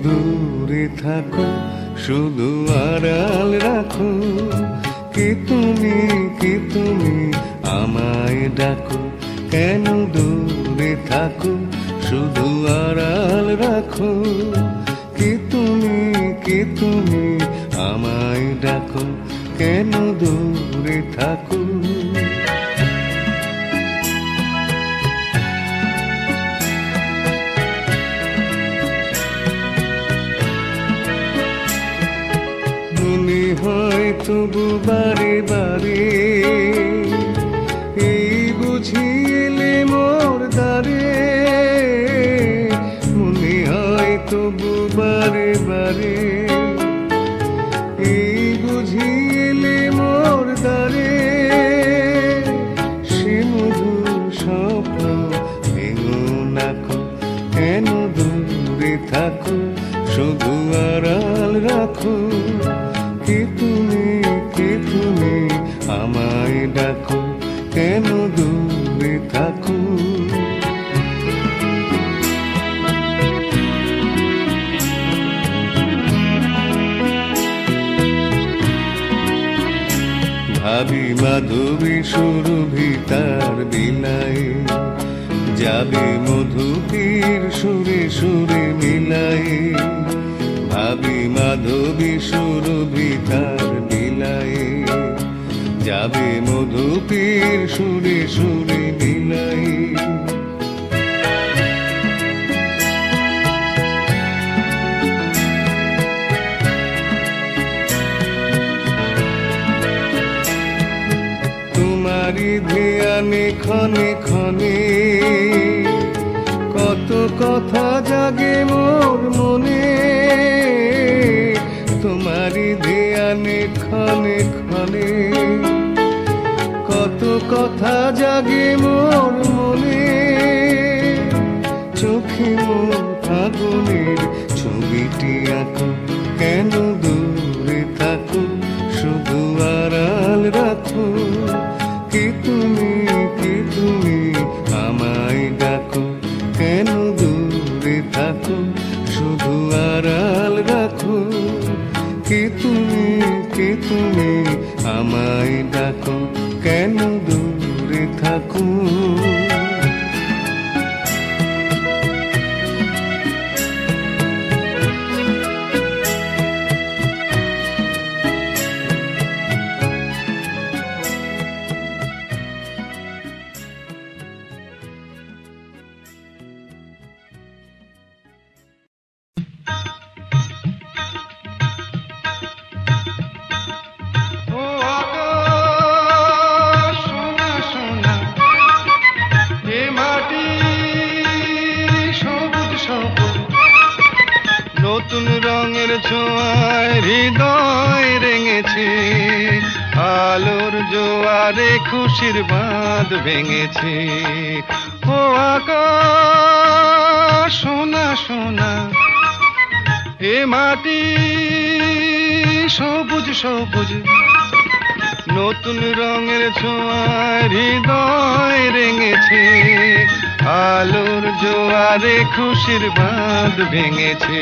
দূরে থাকো, শুধু আড়াল রাখো। কে তুমি আমায় ডাকো, কেন দূরে থাকো, শুধু আড়াল রাখো। কে তুমি আমায় ডাকো, কেন দূরে থাকো। মনে হয় তবু বারে বারে, এই বুঝিলে মোর দ্বারে। মনে হয় তবু বারে বারে, এই বুঝিলে মোর দ্বারে। সে মধুর স্বপ্ন ভেঙো নাকো, কেন দূরে থাকো, শুধু আড়াল রাখো। কে তুমি আমায় ডাকো, কেন দূরে থাকো। ভাবি মাধবী সুরভি তার বিলায়, যাবে মধুপীর সুরে সুরে মিলায়। ভাবি মাধবী সুরভি তার বিলায়, যাবে মধুপীর সুরে সুরে মিলায়। তোমারি ধ্যানে ক্ষণে ক্ষণে, কত কথা জাগে মোর মনে। তোমারি ধ্যানে ক্ষণে ক্ষণে, কত কথা জাগে মোর মনে। চোখে মোর ফাগুনের ছবিটি আঁকো, কেন দূরে থাকো, শুধু আড়াল রাখো। কে তুমি আমায় ডাকো, কেন দূরে থাকো, শুধু আড়াল রাখো। কে তুমি আমায় ডাকো, কেন দূরে থাকো। নতুন রঙের ছোঁয়ায় হৃদয় রেঙেছে, আলোর জোয়ারে খুশির বাঁধ ভেঙেছে। ও আকাশ সোনা সোনা, এ মাটি সবুজ সবুজ। নতুন রঙের ছোঁয়ায় হৃদয় রেঙেছে, আলোর জোয়ারে খুশির বাঁধ ভেঙেছে।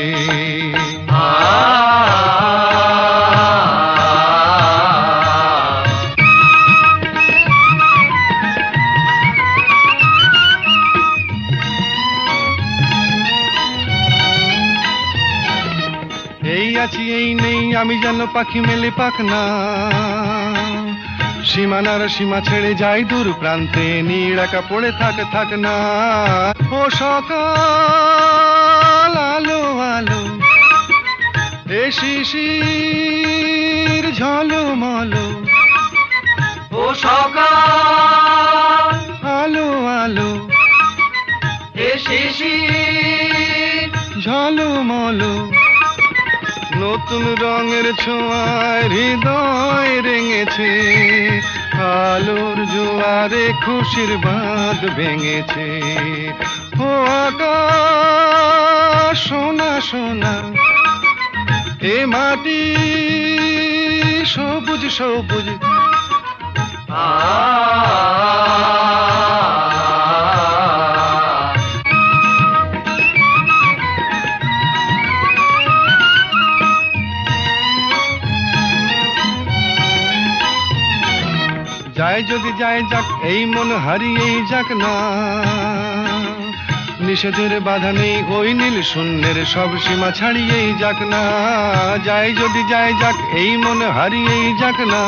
এই আছি এই নেই আমি যেন পাখি মেলে পাখনা, সীমানার সীমা ছেড়ে যাই দূর প্রান্তে, নীড়াকা পড়ে থাক না। ও সকাল আলো আলো, এ শিশির ঝলমলো। ও সকাল আলো আলো, এ শিশির ঝলমলো। নতুন রঙের ছোঁয়ায় হৃদয় রেঙেছে, আলোর জোয়ারে খুশির বাঁধ ভেঙেছে। ও আকাশ সোনা সোনা, এ মাটি সবুজ সবুজ। যাই যদি যাই যাক এই মন হারিয়েই যাক না, নিষেধের বাধা নেই ওই নীল শূন্যের সব সীমা ছাড়িয়েই যাক না, যাই যদি যাই যাক এই মন হারিয়েই যাক না,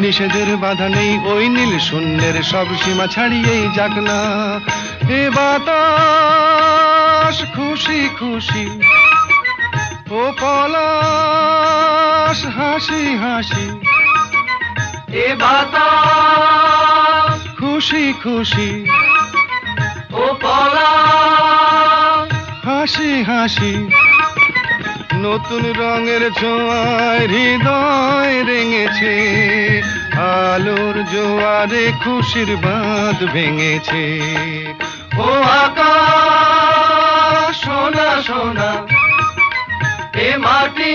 নিষেধের বাধা নেই ওই নীল শূন্যের সব সীমা ছাড়িয়েই যাক না। এ বাতাস খুশি খুশি, ও পলাশ হাসি হাসি, এ বাতাস খুশি খুশি, ও পলাশ হাসি হাসি, নতুন রঙের ছোঁয়ায় হৃদয় রেঙেছে, আলোর জোয়ারে খুশির বাঁধ ভেঙেছে। ও আকাশ সোনা সোনা, এ মাটি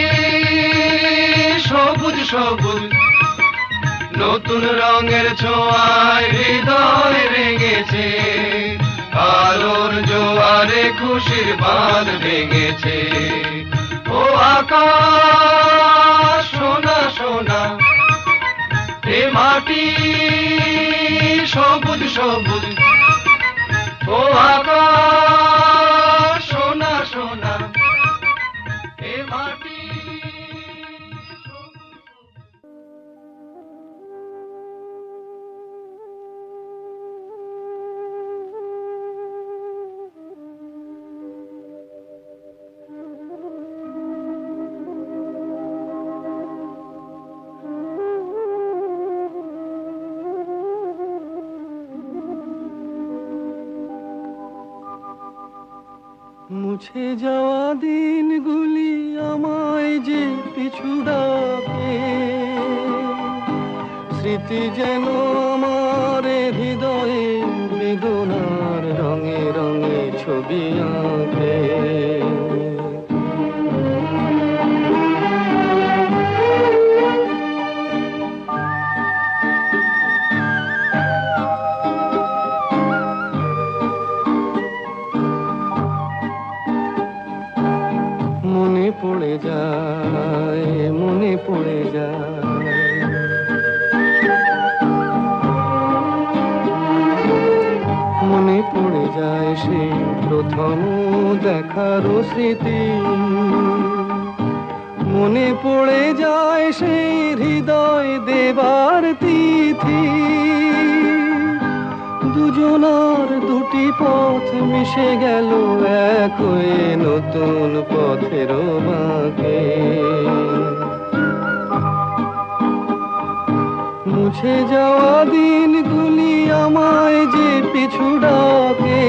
সবুজ সবুজ, নতুন রঙের ছোঁয়ায় হৃদয় রেঙেছে, আলোর জোয়ারে খুশির বাঁধ ভেঙেছে। ও আকাশ সোনা সোনা, এ মাটি সবুজ সবুজ, ও আকাশ সোনা সোনা, এ মাটি মুছে যাওয়া দিনগুলি আমায় যে পিছু ডাকে, স্মৃতি যেন আমার হৃদয়ে বেদনার রঙে রঙে ছবি আঁকে। মনে পড়ে যায়, মনে পড়ে যায়, মনে পড়ে যায় সেই প্রথম দেখার স্মৃতি, মনে পড়ে যায় সেই হৃদয় দেবার তিথি, দুজনার দুটি পথ মিশে গেল এক হয়ে নতুন পথের বাঁকে। মুছে যাওয়া দিনগুলি আমায় যে পিছু ডাকে,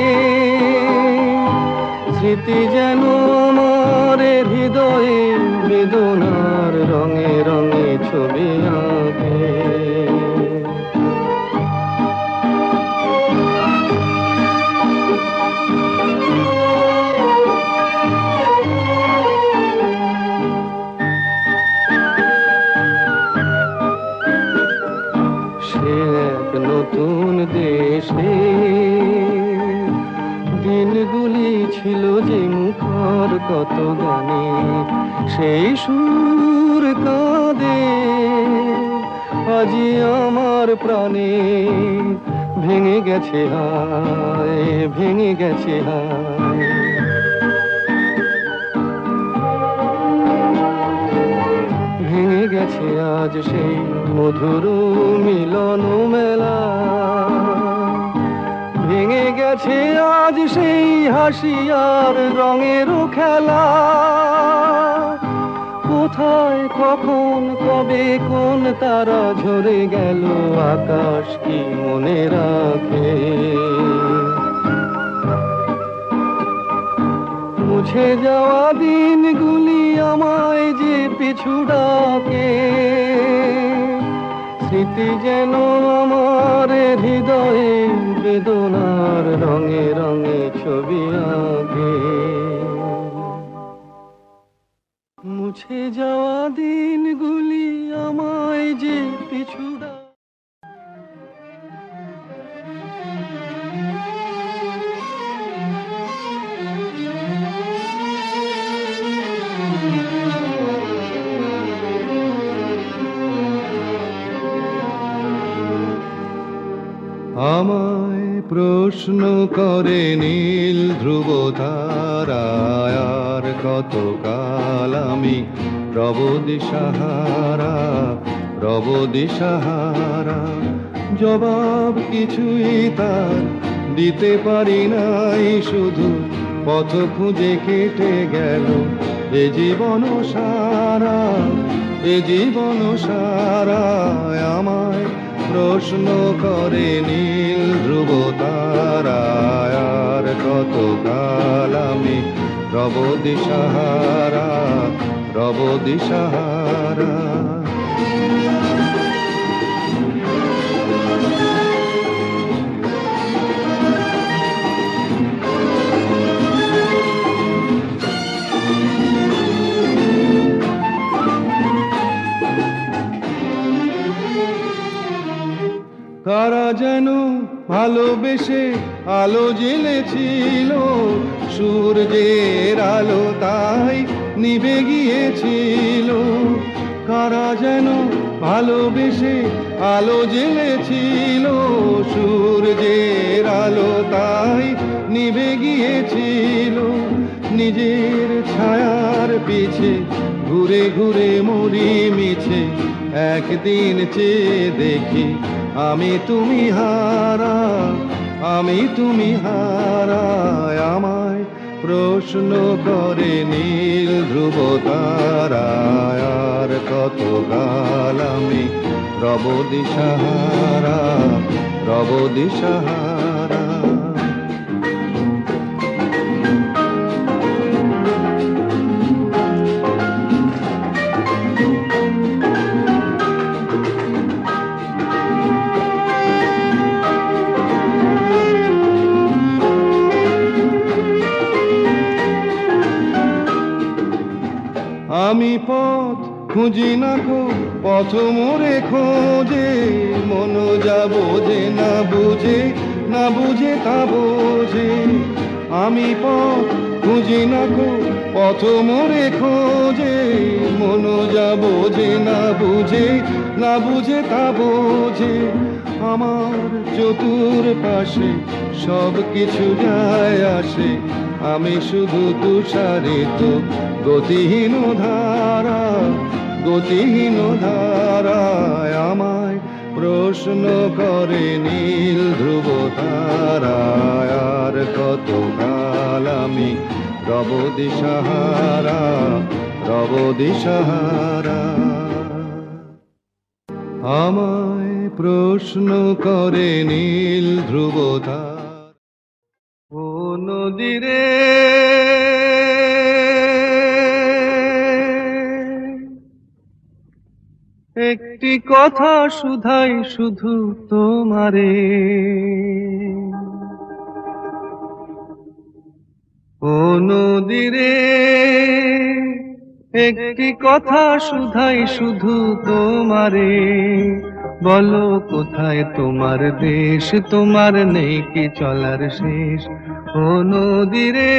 স্মৃতি যেন আমার হৃদয়ে বেদনার রঙে রঙে ছবি আঁকে। নতুন দেশে দিনগুলি ছিল যে মুখর কত গানে, সেই সুর কাঁদে আজি আমার প্রাণে, ভেঙে গেছে হায়, ভেঙে গেছে হায়। ভেঙে গেছে আজ সেই মধুর মিলন মেলা, ভেঙে গেছে আজ সেই হাসি আর রঙের খেলা। কোথায় কখন কবে কোন তারা ঝরে গেল, আকাশ কি মনে রাখে। মুছে যাওয়া দিনগুলি আমায় যে পিছু ডাকে, স্মৃতি যেন আমার হৃদয়ে বেদনার রঙে রঙে ছবি আঁকে। মুছে যাওয়া দিনগুলি আমায় যে পিছু ডাকে। প্রশ্ন করে নীল ধ্রুব তারায়, আর কতকাল আমি রব দিশাহারা, রব দিশাহারা। জবাব কিছুই তার দিতে পারি নাই, শুধু পথ খুঁজে কেটে গেল এ জীবন সারা, এ জীবন সারা। আমায় প্রশ্ন করে নীল ধ্রুব তারায়, আর কতকাল আমি রব দিশাহারা, রব দিশাহারা। তারা যেন ভালোবেসে আলো জ্বেলেছিল, সূর্যের আলো তাই নিভে গিয়েছিল। কারা যেন ভালোবেসে আলো জ্বেলেছিল, সূর্যের আলো তাই নিভে গিয়েছিল। নিজের ছায়ার পিছে ঘুরে ঘুরে মরি মিছে, একদিন চেয়ে দেখি আমি তুমি হারা, আমি তুমি হারা। আমায় প্রশ্ন করে নীল ধ্রুব তারায়, আর কতকাল আমি রব দিশাহারা, রব দিশাহারা। আমি পথ খুঁজি না গো, পথ মোরে খোঁজে, মন যা বোঝে না বুঝে, না বুঝে তা বোঝে। আমি পথ খুঁজি না গো, পথ মোরে খোঁজে, মন যা বোঝে না বুঝে, না বুঝে তা বোঝে। আমার চতুর পাশে সব কিছু যায় আসে, আমি শুধু তুষারিত গতিহীন ধারা, গতিহীন ধারায়। আমায় প্রশ্ন করে নীল ধ্রুব তারায়, আর কতকাল আমি রব দিশাহারা, রব দিশাহারা। আমায় প্রশ্ন করে নীল ধ্রুব তারা। ও নদীরে একটি কথা শুধাই শুধু তোমারে, ও নদীরে একটি কথা শুধাই শুধু তোমারে। বলো কোথায় তোমার দেশ, তোমার নেই কি চলার শেষ, ও নদীরে।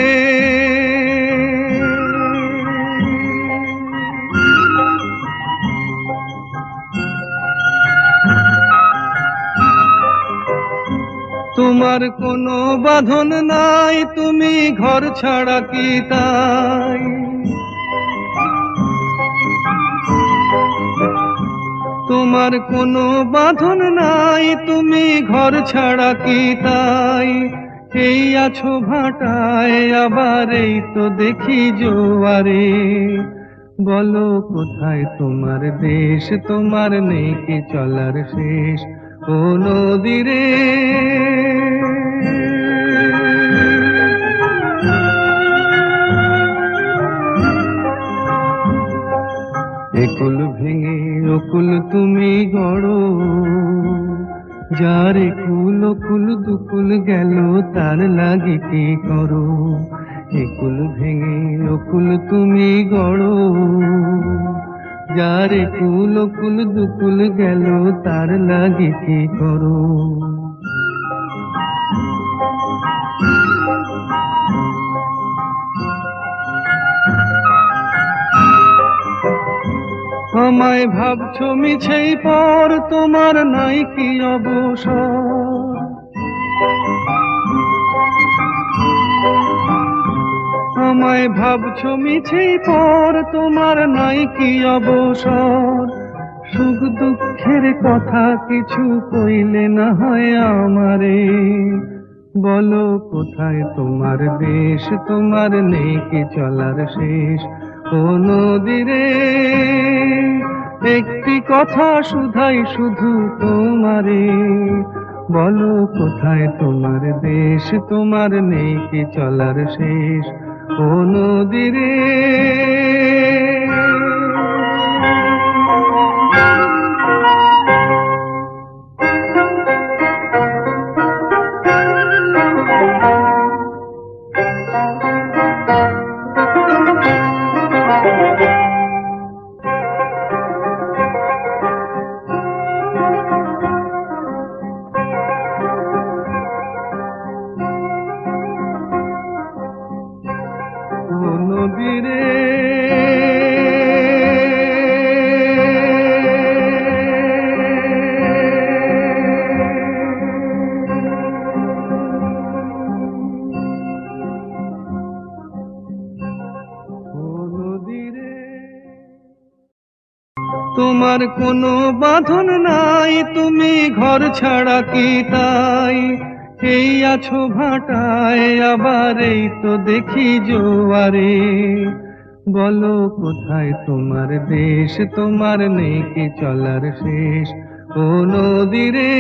তোমার কোনো বাঁধন নাই, তুমি ঘর ছাড়া কি তাই। তোমার কোনো বাঁধন নাই, তুমি ঘর ছাড়া কি তাই। এই আছো ভাটায়, আবার এই তো দেখি জোয়ারে। বলো কোথায় তোমার দেশ, তোমার নেই কি চলার শেষ, ও নদীরে। একুল ভেঙে অকুল তুমি গড়ো, যার একুল অকুল দুকুল গেল তার লাগি কি করো। একুল ভেঙে অকুল তুমি গড়ো, যার একুল অকুল দুকুল গেল তার লাগি কি করো। আমায় ভাবছো মিছেই পর, তোমার নাই কি অবসর। আমায় ভাবছো মিছেই পর, তোমার নাই কি অবসর? সুখ দুঃখের কথা কিছু কইলে না হয় আমারে, বলো কোথায় তোমার দেশ, তোমার নেই কি চলার শেষ? ও নদীরে একটি কথা শুধাই শুধু তোমারে, বলো কোথায় তোমার দেশ, তোমার নেই কি চলার শেষ? ও নদীরে ও নদীরে তোমার কোনো বাঁধন নাই, তুমি ঘর ছাড়া কি তাই? এই আছো ভাটায়, আবার এই তো দেখি জোয়ারে, বলো কোথায় তোমার দেশ, তোমার নেই কি চলার শেষ? ও নদীরে